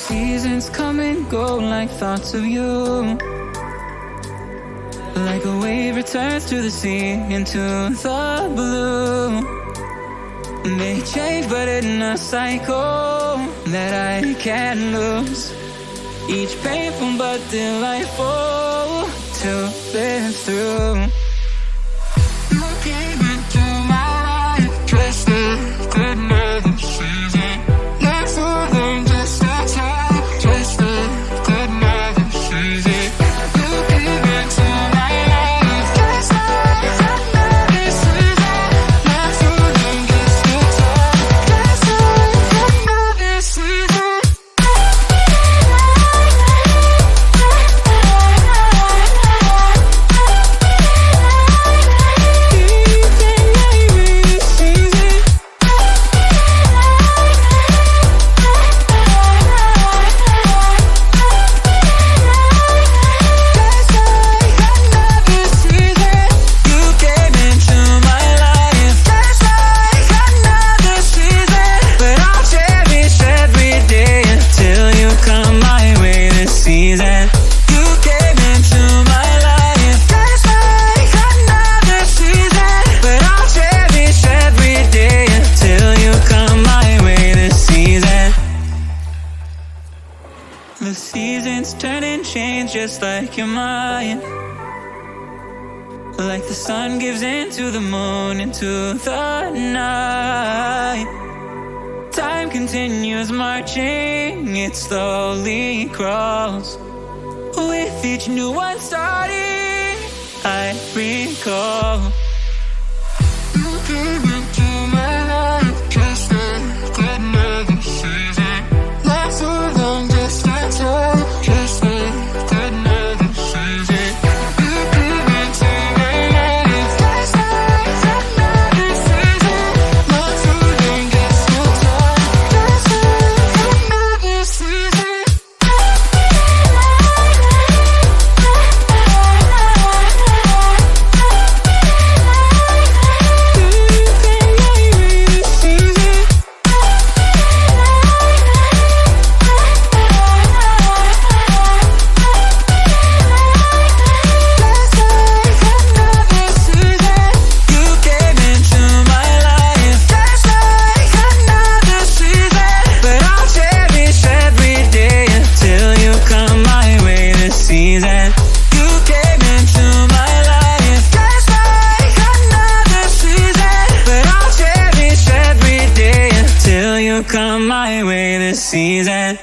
Seasons come and go like thoughts of you. Like a wave returns to the sea, into the blue. They change but in a cycle that I can't lose. Each painful but delightful to live through. You came into my life, just a good another season. Not for them, just a time, just a good another season. You came into my life, just like another season. Not for them, just a time, just like another season. The seasons turn and change just like your mind. Like the sun gives into the moon, into the night. Time continues marching, it slowly crawls. With each new one starting, I recall. You came into my life, just a good another season. Not for long, just a time, just a good another season. You came into my life, just like another season. Not for long, just a time, just like another season. Come my way this season.